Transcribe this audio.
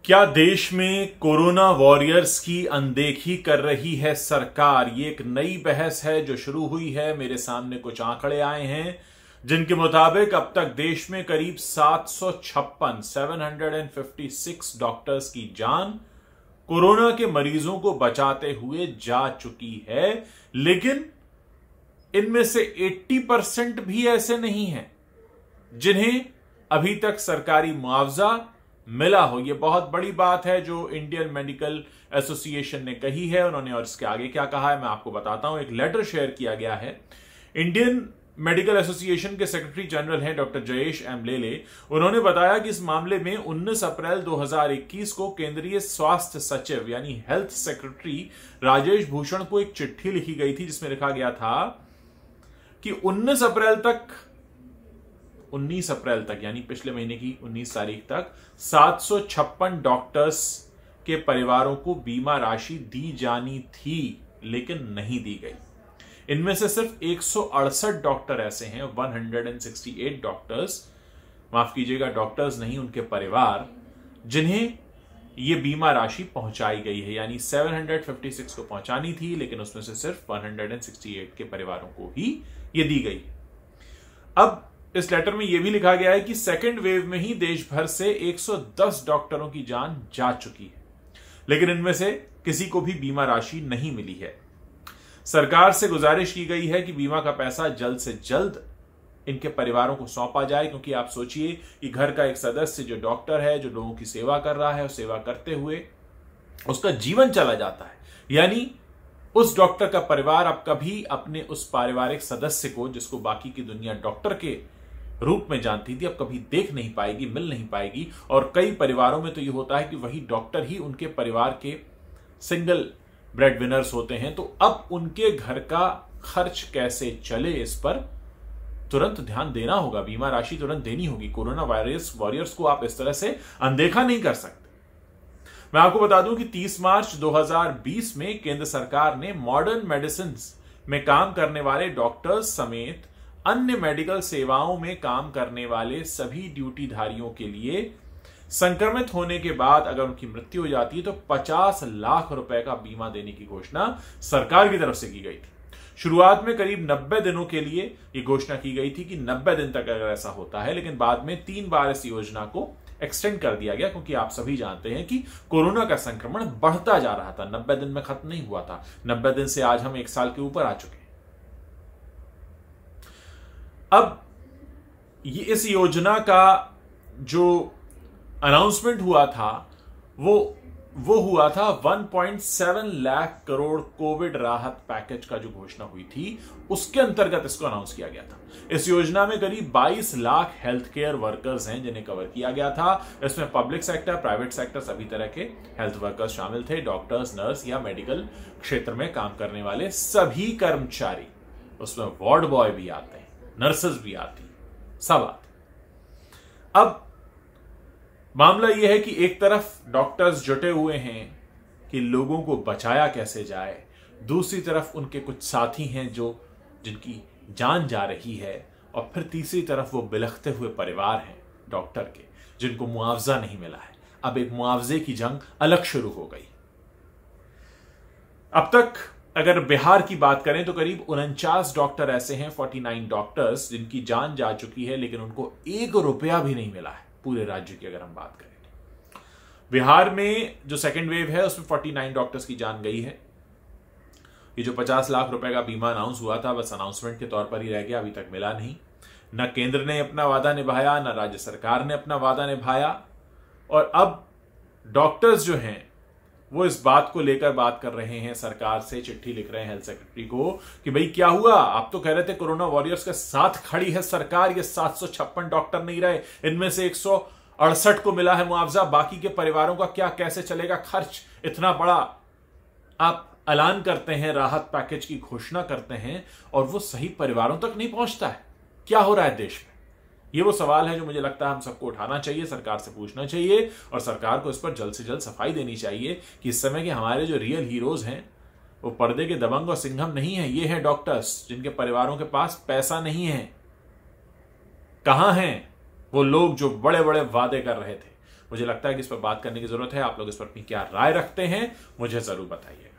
क्या देश में कोरोना वॉरियर्स की अनदेखी कर रही है सरकार? ये एक नई बहस है जो शुरू हुई है। मेरे सामने कुछ आंकड़े आए हैं जिनके मुताबिक अब तक देश में करीब 756 डॉक्टर्स की जान कोरोना के मरीजों को बचाते हुए जा चुकी है, लेकिन इनमें से 80% भी ऐसे नहीं हैं जिन्हें अभी तक सरकारी मुआवजा मिला हो। यह बहुत बड़ी बात है जो इंडियन मेडिकल एसोसिएशन ने कही है। उन्होंने और इसके आगे क्या कहा है मैं आपको बताता हूं। एक लेटर शेयर किया गया है। इंडियन मेडिकल एसोसिएशन के सेक्रेटरी जनरल हैं डॉक्टर जयेश एम लेले। उन्होंने बताया कि इस मामले में 19 अप्रैल 2021 को केंद्रीय स्वास्थ्य सचिव यानी हेल्थ सेक्रेटरी राजेश भूषण को एक चिट्ठी लिखी गई थी जिसमें लिखा गया था कि 19 अप्रैल तक यानी पिछले महीने की 19 तारीख तक 756 डॉक्टर्स के परिवारों को बीमा राशि दी जानी थी, लेकिन नहीं दी गई। इनमें से सिर्फ 168 डॉक्टर ऐसे हैं, 168 डॉक्टर्स, माफ कीजिएगा डॉक्टर्स नहीं उनके परिवार, जिन्हें यह बीमा राशि पहुंचाई गई है। यानी 756 को पहुंचानी थी, लेकिन उसमें से सिर्फ 168 के परिवारों को ही यह दी गई। अब इस लेटर में यह भी लिखा गया है कि सेकेंड वेव में ही देश भर से 110 डॉक्टरों की जान जा चुकी है, लेकिन इनमें से किसी को भी बीमा राशि नहीं मिली है। सरकार से गुजारिश की गई है कि बीमा का पैसा जल्द से जल्द इनके परिवारों को सौंपा जाए, क्योंकि आप सोचिए कि घर का एक सदस्य जो डॉक्टर है, जो लोगों की सेवा कर रहा है, और सेवा करते हुए उसका जीवन चला जाता है, यानी उस डॉक्टर का परिवार अब कभी अपने उस पारिवारिक सदस्य को, जिसको बाकी की दुनिया डॉक्टर के रूप में जानती थी, अब कभी देख नहीं पाएगी, मिल नहीं पाएगी। और कई परिवारों में तो यह होता है कि वही डॉक्टर ही उनके परिवार के सिंगल ब्रेड विनर्स होते हैं। तो अब उनके घर का खर्च कैसे चले, इस पर तुरंत ध्यान देना होगा, बीमा राशि तुरंत देनी होगी। कोरोना वायरस वॉरियर्स को आप इस तरह से अनदेखा नहीं कर सकते। मैं आपको बता दूं कि 30 मार्च 2020 में केंद्र सरकार ने मॉडर्न मेडिसिन में काम करने वाले डॉक्टर्स समेत अन्य मेडिकल सेवाओं में काम करने वाले सभी ड्यूटीधारियों के लिए संक्रमित होने के बाद अगर उनकी मृत्यु हो जाती है तो 50 लाख रुपए का बीमा देने की घोषणा सरकार की तरफ से की गई थी। शुरुआत में करीब 90 दिनों के लिए यह घोषणा की गई थी कि 90 दिन तक अगर ऐसा होता है, लेकिन बाद में 3 बार इस योजना को एक्सटेंड कर दिया गया, क्योंकि आप सभी जानते हैं कि कोरोना का संक्रमण बढ़ता जा रहा था, 90 दिन में खत्म नहीं हुआ था। 90 दिन से आज हम 1 साल के ऊपर आ चुके हैं। अब ये इस योजना का जो अनाउंसमेंट हुआ था वो हुआ था 1.7 लाख करोड़ कोविड राहत पैकेज का जो घोषणा हुई थी, उसके अंतर्गत इसको अनाउंस किया गया था। इस योजना में करीब 22 लाख हेल्थ केयर वर्कर्स हैं जिन्हें कवर किया गया था। इसमें पब्लिक सेक्टर, प्राइवेट सेक्टर, सभी तरह के हेल्थ वर्कर्स शामिल थे। डॉक्टर्स, नर्स या मेडिकल क्षेत्र में काम करने वाले सभी कर्मचारी, उसमें वार्ड बॉय भी आते हैं, नर्सेस भी आती, सब आते। अब मामला यह है कि एक तरफ डॉक्टर्स जुटे हुए हैं कि लोगों को बचाया कैसे जाए, दूसरी तरफ उनके कुछ साथी हैं जिनकी जान जा रही है, और फिर तीसरी तरफ वो बिलखते हुए परिवार हैं डॉक्टर के, जिनको मुआवजा नहीं मिला है। अब एक मुआवजे की जंग अलग शुरू हो गई। अब तक अगर बिहार की बात करें तो करीब 49 डॉक्टर ऐसे हैं, 49 डॉक्टर्स जिनकी जान जा चुकी है, लेकिन उनको 1 रुपया भी नहीं मिला है पूरे राज्य की अगर हम बात करें। बिहार में जो सेकेंड वेव है उसमें 49 डॉक्टर्स की जान गई है। ये जो 50 लाख रुपए का बीमा अनाउंस हुआ था, बस अनाउंसमेंट के तौर पर ही रह गया, अभी तक मिला नहीं। न केंद्र ने अपना वादा निभाया, न राज्य सरकार ने अपना वादा निभाया। और अब डॉक्टर्स जो हैं वो इस बात को लेकर बात कर रहे हैं, सरकार से चिट्ठी लिख रहे हैं हेल्थ सेक्रेटरी को कि भाई क्या हुआ, आप तो कह रहे थे कोरोना वॉरियर्स के साथ खड़ी है सरकार, ये 756 डॉक्टर नहीं रहे, इनमें से 168 को मिला है मुआवजा, बाकी के परिवारों का क्या, कैसे चलेगा खर्च? इतना बड़ा आप ऐलान करते हैं, राहत पैकेज की घोषणा करते हैं, और वो सही परिवारों तक नहीं पहुंचता है। क्या हो रहा है देश में? ये वो सवाल है जो मुझे लगता है हम सबको उठाना चाहिए, सरकार से पूछना चाहिए, और सरकार को इस पर जल्द से जल्द सफाई देनी चाहिए कि इस समय के हमारे जो रियल हीरोज हैं वो पर्दे के दबंग और सिंघम नहीं है, ये हैं डॉक्टर्स जिनके परिवारों के पास पैसा नहीं है। कहां हैं वो लोग जो बड़े बड़े वादे कर रहे थे? मुझे लगता है कि इस पर बात करने की जरूरत है। आप लोग इस पर अपनी क्या राय रखते हैं मुझे जरूर बताइए।